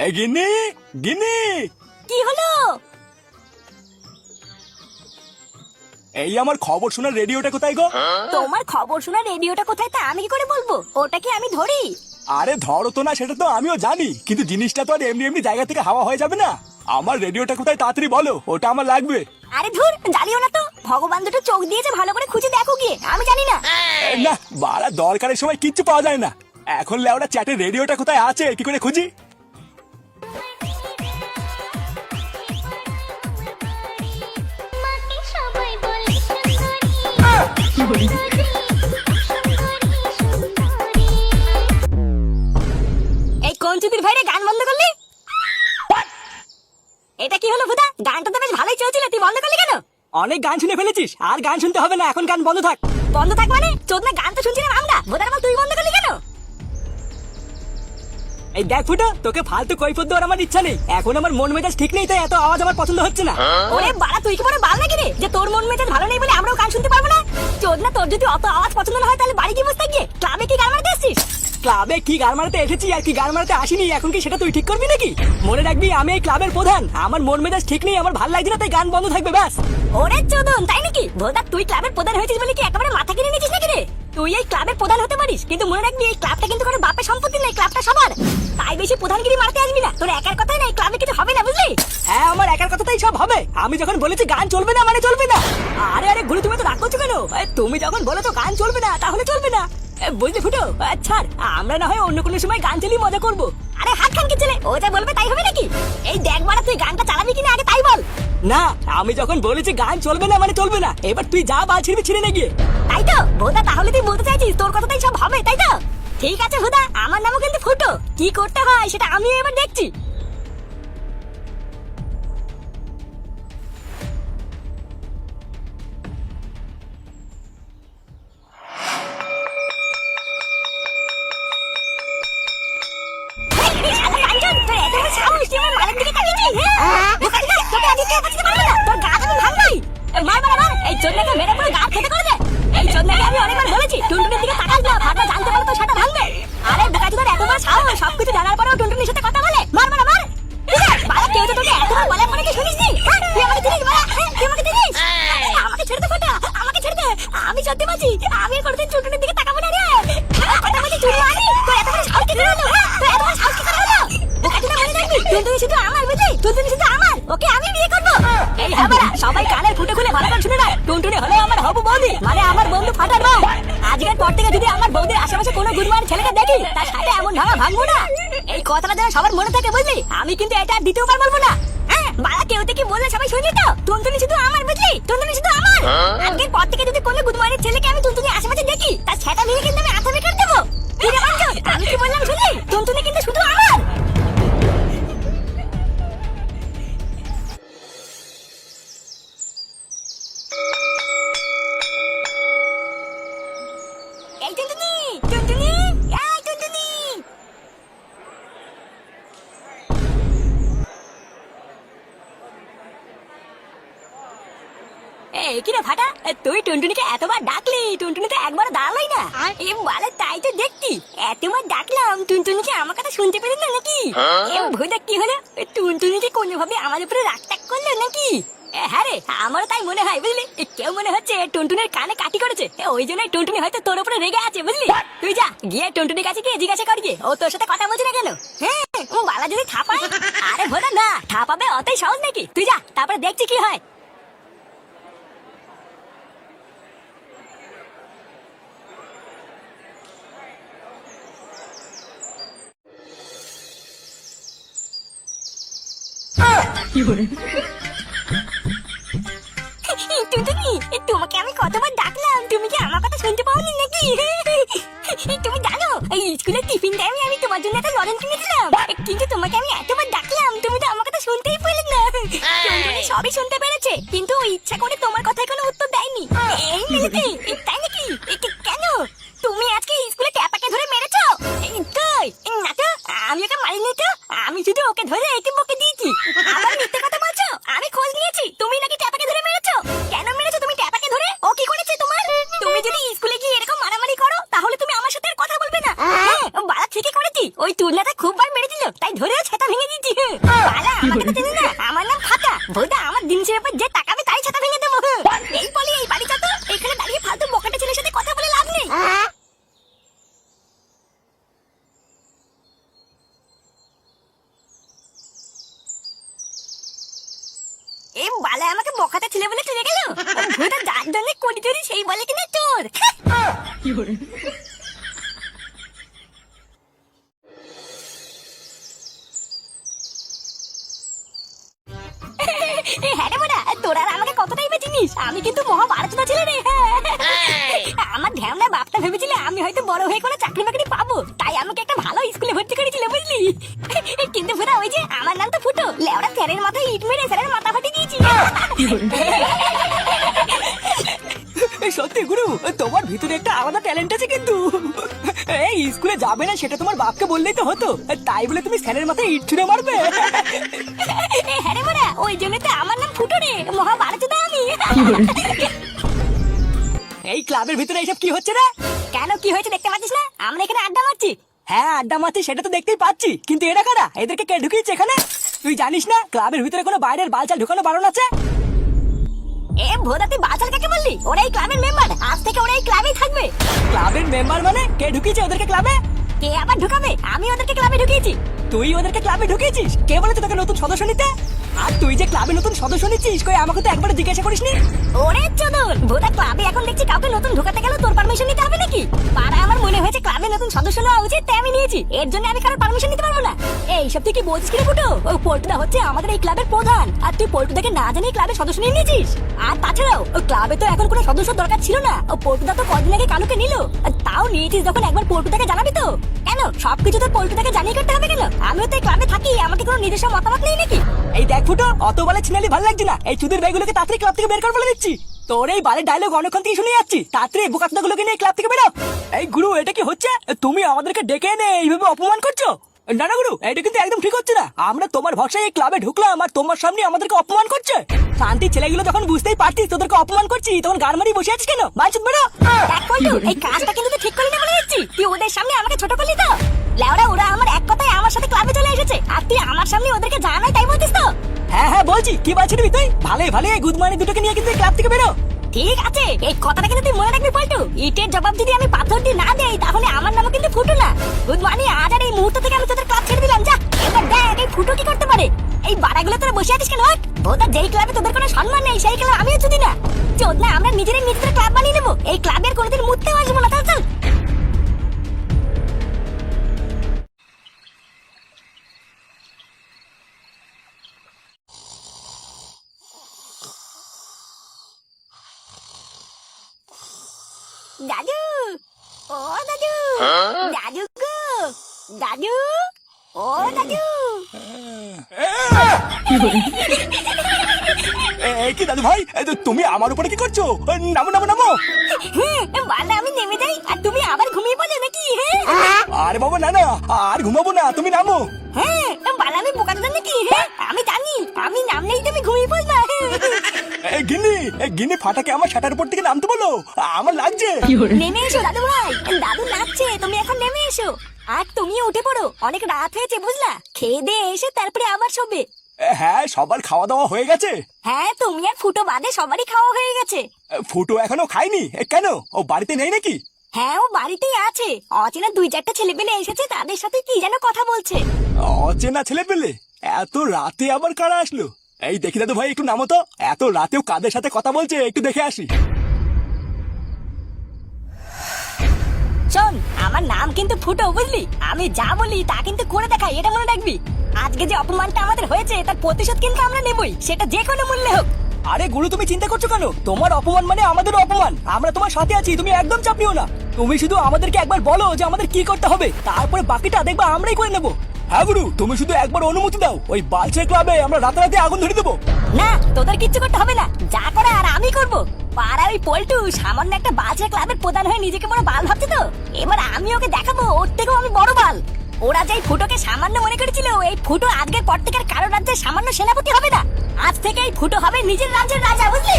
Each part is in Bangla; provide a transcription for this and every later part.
এই গিন্নি, গিন্নি, কি হলো? এই আমার খবর শোনার রেডিওটা কোথায় গো? তোমার খবর শোনা রেডিওটা কোথায় তা আমি কি করে বলবো? ওটা কি আমি ধরি? আরে ধরো তো না, সেটা তো আমিও জানি, কিন্তু জিনিসটা তো আর এমনি এমনি জায়গা থেকে হাওয়া হয়ে যাবে না। আমার রেডিওটা কোথায় তাড়াতাড়ি বলো, ওটা আমার লাগবে। আরে ধুর, জ্বালিও না তো। ভগবান দুটো চোখ দিয়েছে, ভালো করে খুঁজে দেখো গিয়ে, আমি জানি না। না বাড়া, দরকারের সময় কিচ্ছু পাওয়া যায় না। এখন লেওড়া চ্যাটের রেডিওটা কোথায় আছে, কি করে খুঁজি? এই কঞ্চুতির ভাইরে গান বন্ধ করলি? এটা কি হলো ভুদা? গানটা তো বেশ ভালোই চলছিল, তুই বন্ধ করলি কেন? অনেক গান শুনে ফেলেছিস, আর গান শুনতে হবে না, এখন গান বন্ধ থাক। বন্ধ থাক মানে? চোদনা, গান তো শুনছিলাম আমরা। ভুদার বল, তুই বন্ধ করলি কেন? এই দেখ ফুটো, তোকে ফালতু কৈফত দেওয়ার আমার ইচ্ছা নেই। এখন আমার মন মেজাজ ঠিক নেই, তাই এত আওয়াজ আমার পছন্দ হচ্ছে না। ওরে বাড়া, তুই কি বড় বাল নাকি রে যে তোর মন মেজাজ ভালো নেই বলে আমরাও গান শুনতে পারবো না? চোদনা, তোর যদি অত আওয়াজ পছন্দ না হয় তাহলে বাড়ি কি বসে গিয়ে ক্লাবে কি গান মারতে এসেছিস? ক্লাবে কি গান মারাতে এসেছি আর কি গান মারাতে আসিনি, এখন কি সেটা তুই ঠিক করবি নাকি? মনে রাখবি, আমি এই ক্লাবের প্রধান। আমার মন মেজাজ ঠিক নেই, আমার ভালো লাগছে না, তাই গান বন্ধ থাকবে ব্যাস। ওরে চোদন, তাই নাকি? ভোদা, তুই ক্লাবের প্রধান হয়েছিস বলে কি একেবারে মাথা কিনে নিয়েছিস নাকি রে? তুই এই ক্লাবের প্রধান হতে পারিস, কিন্তু মনে রাখবি এই ক্লাবটা কিন্তু কোনো বাপের সম্পত্তি নয়, ক্লাবটা সবার। তাই বেশি প্রধানগিরি মারতে আসবি না, তোর একার কথাই না এই ক্লাবে কিছু হবে না, বুঝলি? হ্যাঁ, আমার একার কথাতেই সব হবে। আমি যখন বলেছি গান চলবে না মানে চলবে না। আরে আরে গুরু, তুমি তো রাগ করছো কেন? তুমি যখন বলেছো গান চলবে না তাহলে চলবে না। বুঝলি ফুটো, ছাড়, আমরা না হয় অন্য কোনো সময় গান চালিয়ে মজা করবো। আরে হাত খান কি ছেলে, ও যা বলবে তাই হবে নাকি? এই দেখ বাড়া, তুই গানটা চালাবি কিনা আগে তাই বল। না, আমি যখন বলেছি গান চলবে না মানে চলবে না। এবার তুই যা বাল ছিড়বি ছিড়ে নে গিয়ে। তাই তো ভোদা, তাহলে তুই বলতে চাইছিস তোর কথাটাই সব হবে, তাই তো? ঠিক আছে ভোদা, আমার নামও কিন্তু ফুটো। কি করতে হয় সেটা আমিও এবার দেখছি। সবকিছু জানার পরেও টুনটুনির সাথে কথা বলে, মার মার মার। কেউ তো তোকে এতবার বলার পরে কি শুনিস নি? তুই আমাকে চিনিস বাড়া? তুই আমাকে চিনিস? আমাকে ছেড়ে দে ফোটা, আমাকে ছেড়ে দে। আমি সত্যি বলছি, আমি আর কোনোদিন টুনটুনির দিকে তাকাবো না রে। কথা বলছি চুরি মারি, তোর এত বড় সাহস কি করে হলো? তোর এত বড় সাহস কি করে হলো? বোকাচোদা, মনে রাখবি, টুনটুনি শুধু আমার, বুঝলি? টুনটুনি শুধু আমার, ওকে আমি বিয়ে করবো। এই হ্যাঁ বাড়া, সবাই কানের ফুটে খুলে ভালো করে শুনে রাখ, টুনটুনি হলো আমার হবু বৌদি, মানে আমার বন্ধু ফাটার বউ। আজকের পর থেকে যদি আমার বৌদির আশেপাশে কোনো গুডমান ছেলেকে দেখি, তার সাথে এমন ঢাকা ভাঙবো না। এই কথাটা যেন সবার মনে থাকে, বুঝলি? আমি কিন্তু এটা আর দ্বিতীয়বার বলবো না। হ্যাঁ বাড়া, কেউ থেকে বললে সবাই শুনলি তো? টুনটুনি শুধু আমার, বুঝলি? টুনটুনি শুধু আমার। আজকের পর থেকে যদি কোনো গুডমানের ছেলেকে আমি টুনটুনি আশেপাশে দেখি, তার সেটা ভেঙে কিন্তু আমি আথা বেকার দেবো। কি রে বাঞ্চোদ, আমি কি বললাম শুনলি? টুনটুনি কিন্তু শুধু আমার। এই টুনটুনি, টুনটুনি, এই টুনটুনি। এই কি রে ফাটা, তুই টুনটুনিকে এতবার ডাকলি, টুনটুনি তো একবার দাঁড়ালোই না। এ বালে, তাই তো দেখছি, এতবার ডাকলাম, টুনটুনিকে আমার কথা শুনতে পেলি না নাকি? এ ভুদা, কি হলো? টুনটুনিকে কোনোভাবে আমাদের উপরে রাগ টাগ করলো নাকি? হ্যাঁ রে, আমারও তাই মনে হয়, বুঝলি? কেউ মনে হচ্ছে টুনটুনির কানে কাটি করেছে, ওই জন্যই টুনটুনি হয়তো তোর উপরে রেগে আছে, বুঝলি? তুই যা গিয়ে টুনটুনির কাছে গিয়ে জিজ্ঞাসা কর গিয়ে, ও তোর সাথে কথা বলছে না কেন? হ্যাঁ, ও বালা যদি থাপায়। আরে ভোদা না, থাপাবে অতই সহজ নাকি? তুই যা, তারপরে দেখছি কি হয়। টুনটুনি, তোমাকে আমি কতবার ডাকলাম, তুমি কি আমার কথা শুনতে পাওনি নাকি? তুমি জানো, এই স্কুলের টিফিন টাইমে আমি তোমার জন্য একটা লরেন্স কিনেছিলাম, কিন্তু তোমাকে আমি এতবার ডাকলাম, তুমি তো আমার কথা শুনতেই পেলে না। টুনটুনি সবই শুনতে পেরেছে, কিন্তু ও ইচ্ছা করে তোমার কথায় কোনো উত্তর দেয়নি। এই মিলিতে, তাই নাকি? কেন তুমি আজকে স্কুলে ট্যাপাকে ধরে মেরেছো? কই না তো, আমি ওকে মারিনি তো, আমি শুধু ওকে ধরে একটু বকে দিয়েছি। আবার মিথ্যে কথা বলছো, আমি খোঁজ নিয়েছি, তুমি নাকি ট্যাপাকে ধরে মেরেছো। কেন মেরেছো তুমি ট্যাপাকে ধরে? ও কি করেছে তোমার? তুমি যদি স্কুলে গিয়ে এরকম মারামারি করো, তাহলে তুমি আমার সাথে আর কথা বলবে না। হ্যাঁ, বাড়া ঠিকই করেছি, ওই তুলনাটা খুব বার মেরেছিল, তাই ধরেও ছাতা ভেঙে দিয়েছি। আমাকে তো চিনি না, আমার নাম ফাটা। ভোদা আমার জিনিসের উপর যে তাকাবে তাই ছাতা ভেঙে দেবো। এই বলি এই বাড়ি যত, এখানে দাঁড়িয়ে ফালতু বকাটে ছেলের সাথে কথা বলে লাভ নেই। এই বালে আমাকে বকাতে ছেলে বলে চলে গেল। ভোদা যার জন্য করি চুরি সেই বলে কিনা চোর। হ্যাঁ রে বোনা, তোরা আর আমাকে কতটাই বেচিনিস, আমি কিন্তু মহাভারতটা ছিল রে। আমার ঢ্যামনা বাপটা ভেবেছিল আমি হয়তো বড় হয়ে কোনো চাকরি বাকরি পাবো, তাই আমাকে একটা ভালো স্কুলে ভর্তি করেছিল বুঝলি। কিন্তু পুরা ওই যে আমার নাম তো ফুটো, লেওড়া স্যারের মাথায় ইট মেরে স্যারের মাথা ফাটিয়ে দিয়েছি। সত্যি গুরু, তোমার ভিতরে একটা আলাদা ট্যালেন্ট আছে কিন্তু। এই স্কুলে যাবে না সেটা তোমার বাপকে বললেই তো হতো, তাই বলে তুমি স্যারের মাথায় ইট ছুঁড়ে মারবে? হ্যাঁ রে বোনা, ওই জন্য তো আমার নাম ফুটো রে, মহাভারতটা আমি। এই ক্লাবের ভিতরে এইসব কি হচ্ছে রে? কেন কি হয়েছে দেখতে পাচ্ছিস না? আমরা এখানে আড্ডা মারছি। হ্যাঁ আড্ডা মারছি সেটা তো দেখতেই পাচ্ছি, কিন্তু এরা কারা? এদেরকে কে ঢুকিয়েছে এখানে? তুই জানিস না ক্লাবের ভিতরে কোনো বাইরের বালচাল ঢুকানো বারণ আছে? এ ভোদা তুই বাচাল কাকে বললি? ওরা এই ক্লাবের মেম্বার, আজ থেকে ওরা এই ক্লাবেই থাকবে। ক্লাবের মেম্বার মানে? কে ঢুকিয়েছে ওদেরকে ক্লাবে? কে আবার ঢুকাবে? আমি ওদেরকে ক্লাবে ঢুকিয়েছি। তুই ওদেরকে ক্লাবে ঢুকিয়েছিস? কে বলেছে তোকে নতুন সদস্য নিতে? আর তুই যে ক্লাবে নতুন সদস্য নিচ্ছিস, কই আমাকে তো একবার জিজ্ঞাসা করিসনি? ওরে চোদন, ভোদা ক্লাবে এখন দেখছি কাউকে নতুন ঢোকাতে গেলে তোর পারমিশন নিতে হবে নাকি? পাড়া আমার মনে হয়েছে ক্লাবে নতুন সদস্য নেওয়া উচিত, তাই আমি নিয়েছি। এর জন্য আমি কারোর পারমিশন নিতে পারবো না। এই সব তুই কি বলছিস কি রে ফুটো? ও পল্টুদা হচ্ছে আমাদের এই ক্লাবের প্রধান, আর তুই পল্টুদাকে না জানিয়ে ক্লাবের সদস্য নিয়ে নিয়েছিস। আর তাছাড়াও ও ক্লাবে তো এখন কোনো সদস্য দরকার ছিল না, ও পল্টুদা তো কদিন আগে কালুকে নিল। তাও নিয়েছিস যখন একবার পল্টুদাকে জানাবি তো। কেন সবকিছু তো পল্টুদাকে জানিয়ে করতে হবে কেন? আমিও তো এই ক্লাবে থাকি, আমাকে কোনো নিজস্ব মতামত নেই নাকি? এই দেখ ফুটো, অত বলে ছিনালি ভালো লাগছে না। এই চুদির ভাইগুলোকে তাড়াতাড়ি ক্লাব থেকে বের কর বলে দিচ্ছি। তোর এই বালের ডায়লগ অনেকক্ষণ থেকে শুনে যাচ্ছি, তাড়াতাড়ি বোকাতনাগুলোকে নিয়ে ক্লাব থেকে বেরো। এই গুরু, এটা কি হচ্ছে? তুমি আমাদেরকে ডেকে এনে এইভাবে অপমান করছো? না না গুরু, এটা কিন্তু একদম ঠিক হচ্ছে না। আমরা তোমার ভরসায় এই ক্লাবে ঢুকলাম আর তোমার সামনে আমাদেরকে অপমান করছে। শান্তি ছেলেগুলো যখন বুঝতেই পারছিস তোদেরকে অপমান করছি, তখন গার মারি বসে আছিস কেন? বাইচুত বেরো। দেখ পল্টু, এই কাজটা কিন্তু তুই ঠিক করলি না বলে দিচ্ছি। তুই ওদের সামনে আমাকে ছোট করলি তো। লেওড়া, ওরা আমার এক কথায় আমার সাথে ক্লাবে চলে এসেছে, আর তুই আমার সামনে ওদেরকে জানাই তাই বলছিস তো? হ্যাঁ হ্যাঁ বলছি, কি বলছিস তুই? ভালো ভালো এই গুদমানি দুটোকে নিয়ে কিন্তু ক্লাব থেকে বেরো। ঠিক আছে, এই কথাটা কিন্তু তুই মনে রাখবি পল্টু। ইটের জবাব যদি আমি পাথর দিয়ে না দেই, তাহলে আমার নামও কিন্তু ফুটো না। গুড মর্নিং, আজ আর এই মুহূর্ত থেকে আমি তোদের ক্লাব ছেড়ে দিলাম। যা, এবার দেখ এই ফুটো কি করতে পারে। এই বাড়াগুলো তোরা বসে আছিস কেন? ভোদা, যেই ক্লাবে তোদের কোনো সম্মান নেই সেই ক্লাবে আমিও যদি না। চোদ না, আমরা নিজেরাই নিজেদের ক্লাব বানিয়ে নেবো। এই ক্লাবের কোনোদিন মুততেও আসবো না। চল চল। দাদু, ও দাদু, দাদু গো, দাদু, ও দাদু। কি দাদু ভাই, তুমি আমার উপরে কি করছো? নামো নামো নামো। বালা, আমি নেমে যাই আর তুমি আবার ঘুমিয়ে পড়লে নাকি? আরে বাবা না না, আর ঘুমাবো না, তুমি নামো। হ্যাঁ বালা, আমি বোকাটা নাকি? আমি জানি আমি নামলেই তুমি ঘুমিয়ে পড়বা। গিন্নি, গিন্নি ফাটাকে আমার শাটার উপর থেকে নামতে বলো, আমার লাগছে। নেমে এসো দাদু ভাই, দাদু নাচছে, তুমি এখন নেমে এসো। আর তুমিও উঠে পড়ো, অনেক রাত হয়েছে বুঝলা। খেয়ে দিয়ে এসে তারপরে আবার শোবে। হ্যাঁ, সবার খাওয়া দাওয়া হয়ে গেছে। হ্যাঁ, তুমি আর ফুটো বাদে সবারই খাওয়া হয়ে গেছে। ফুটো এখনো খাইনি কেন? ও বাড়িতে নেই নাকি? হ্যাঁ, ও বাড়িতেই আছে। অচেনা 2-4টা ছেলে পেলে এসেছে, তাদের সাথে কি যেন কথা বলছে। অচেনা ছেলে পেলে? এত রাতে আবার কারা আসলো? এই দেখি দাদু ভাই, একটু নামো তো। এত রাতেও কাদের সাথে কথা বলছে একটু দেখে আসি। শোন, আমার নাম কিন্তু ফুটো বুঝলি। আমি যা বলি তা কিন্তু করে দেখাই, এটা মনে রাখবি। আজকে যে অপমানটা আমাদের হয়েছে তার প্রতিশোধ কিন্তু আমরা নেবই, সেটা যে কোনো মূল্যে হোক। আরে গুরু, তুমি চিন্তা করছো কেন? তোমার অপমান মানে আমাদের অপমান। আমরা তোমার সাথে আছি, তুমি একদম চাপ নিও না। তুমি শুধু আমাদেরকে একবার বলো যে আমাদের কি করতে হবে, তারপরে বাকিটা দেখবা আমরাই করে নেবো। হ্যাঁ গুরু, তুমি শুধু একবার অনুমতি দাও, ওই বালচে ক্লাবে আমরা রাতারাতি আগুন ধরে দেবো। না, তোদের কিচ্ছু করতে হবে না, যা করে আর আমি করব। পাড়া ওই পল্টু সামান্য একটা বালচে ক্লাবের প্রধান হয়ে নিজেকে বড় বাল ভাবছে তো। এবার আমি ওকে দেখাবো ওর থেকেও আমি বড় বাল। ওরা যেই ফুটোকে সামান্য মনে করেছিল, এই ফুটো আজকের পর থেকে কারো রাজ্যের সামান্য সেনাপতি হবে না। আজ থেকে এই ফুটো হবে নিজের রাজ্যের রাজা, বুঝলি?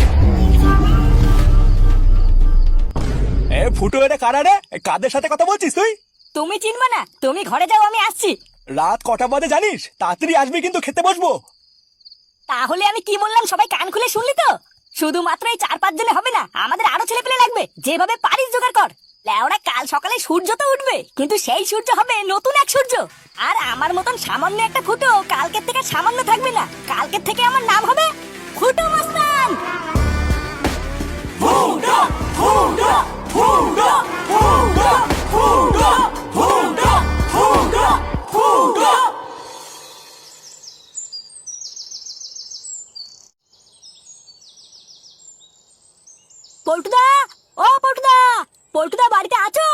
ফুটো, এটা কারা রে? কাদের সাথে কথা বলছিস তুই? তুমি চিনবা না, তুমি ঘরে যাও, আমি আসছি। রাত কটা বাজে জানিস? তাড়াতাড়ি আসবি কিন্তু খেতে বসবো। তাহলে আমি কি বললাম সবাই কান খুলে শুনলি তো? শুধুমাত্র এই 4-5 জনে হবে না, আমাদের আরো ছেলে পেলে লাগবে। যেভাবে পারিস জোগাড় কর। লেওরা কাল সকালে সূর্য তো উঠবে, কিন্তু সেই সূর্য হবে নতুন এক সূর্য। আর আমার মতন সামান্য একটা ফুটো কালকের থেকে সামান্য থাকবে না। কালকের থেকে আমার নাম হবে ফুটো মস্তান। ফুটো ফুটো ফুটো ফুটো ফুটো ফুটো ফুটো ফুটো। পল্টুদা, ও পল্টুদা, পল্টুদা বাড়িতে আছো?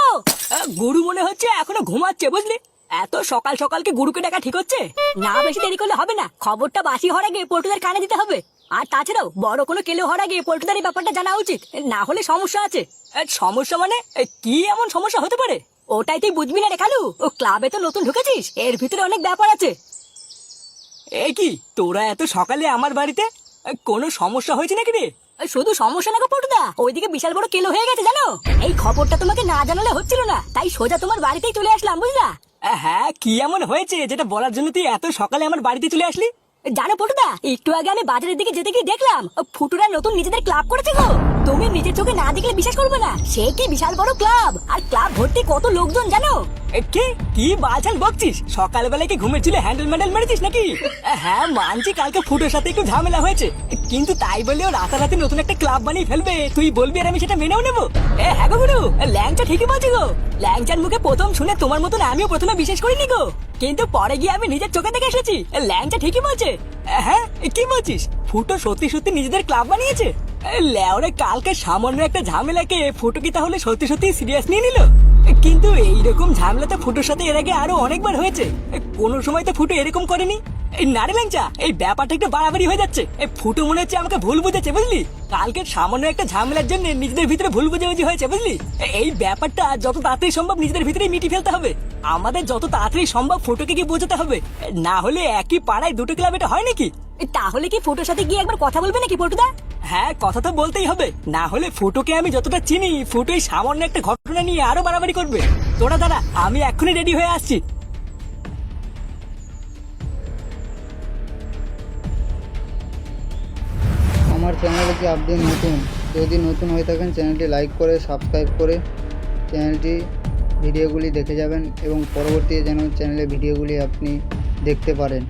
গুরু মনে হচ্ছে এখনো ঘুমাচ্ছে বুঝলি। এত সকাল সকাল কি গুরুকে ডাকা ঠিক হচ্ছে? না বেশি দেরি করলে হবে না, খবরটা বাসি হওয়ার আগে পল্টুদার কানে দিতে হবে। আর তাছাড়াও বড় কোনো কেলো হওয়ার আগে পল্টুদার এই ব্যাপারটা জানা উচিত, না হলে সমস্যা আছে। সমস্যা মানে কি এমন সমস্যা হতে পারে? ওটাই তুই বুঝবি না রে কালু, ও ক্লাবে তো নতুন ঢুকেছিস, এর ভিতরে অনেক ব্যাপার আছে। এ কি তোরা এত সকালে আমার বাড়িতে? কোনো সমস্যা হয়েছে নাকি রে? শুধু সমস্যা না গো পল্টুদা, ওইদিকে বিশাল বড় কেলো হয়ে গেছে জানো। এই খবরটা তোমাকে না জানালে হচ্ছিল না, তাই সোজা তোমার বাড়িতেই চলে আসলাম বুঝলা। হ্যাঁ, কি এমন হয়েছে যেটা বলার জন্য তুই এত সকালে আমার বাড়িতে চলে আসলি? জানো পল্টুদা, একটু আগে আমি বাজারের দিকে যেতে গিয়ে দেখলাম ফুটুরা নতুন নিজেদের ক্লাব করেছে গো। তুমি নিজের চোখে না দেখলে বিশ্বাস করবে না, সে কি বিশাল বড় ক্লাব, আর ক্লাব ভর্তি কত লোকজন জানো। কি কি বালছাল বকছিস? সকালবেলায় কি ঘুমের ছিল হ্যান্ডেল ম্যান্ডেল মেরেছিস নাকি? হ্যাঁ মানছি কালকে ফুটোর সাথে একটু ঝামেলা হয়েছে, কিন্তু তাই বললেও রাতারাতি নতুন একটা ক্লাব বানিয়ে ফেলবে তুই বলবি আর আমি সেটা মেনেও নেবো? হ্যাঁ গো গুরু, ল্যাংচা ঠিকই বলছি গো। ল্যাংচার মুখে প্রথম শুনে তোমার মতন আমিও প্রথমে বিশ্বাস করিনি গো, কিন্তু পরে গিয়ে আমি নিজের চোখে দেখে এসেছি ল্যাংচা ঠিকই বলছে। হ্যাঁ কি বলছিস? ফুটো সত্যি সত্যি নিজেদের ক্লাব বানিয়েছে? লেওরে কালকে সামান্য একটা ঝামেলাকে ফুটো কি তাহলে সত্যি সত্যি সিরিয়াস নিয়ে নিল? কিন্তু এইরকম ঝামেলা তো ফুটোর সাথে এর আগে আরো অনেকবার হয়েছে, কোন সময় তো ফুটো এরকম করেনি। নারে ল্যাংচা, এই ব্যাপারটা একটু বাড়াবাড়ি হয়ে যাচ্ছে। ফুটো মনে হচ্ছে আমাকে ভুল বুঝেছে বুঝলি। কালকে সামান্য একটা ঝামেলার জন্য নিজেদের ভিতরে ভুল বুঝাবুঝি হয়েছে বুঝলি। এই ব্যাপারটা যত তাড়াতাড়ি সম্ভব নিজেদের ভিতরে মিটিয়ে ফেলতে হবে। আমাদের যত তাড়াতাড়ি সম্ভব ফুটোকে কি বোঝাতে হবে, না হলে একই পাড়ায় দুটো ক্লাব এটা হয় নাকি? তাহলে কি ফুটোর সাথে গিয়ে একবার কথা বলবে নাকি পল্টুদা? হ্যাঁ কথা তো বলতেই হবে, না হলে ফুটোকে আমি যতটা চিনি ফুটো এই সামান্য একটা ঘটনা নিয়ে আরো বাড়াবাড়ি করবে। তোরা দাঁড়া, আমি এক্ষুনি রেডি হয়ে আসছি। আমার চ্যানেলে কি আপনি নতুন? যদি নতুন হয়ে থাকেন চ্যানেলটি লাইক করে সাবস্ক্রাইব করে চ্যানেলটি ভিডিওগুলি দেখে যাবেন এবং পরবর্তী যেন চ্যানেলে ভিডিওগুলি আপনি দেখতে পারেন।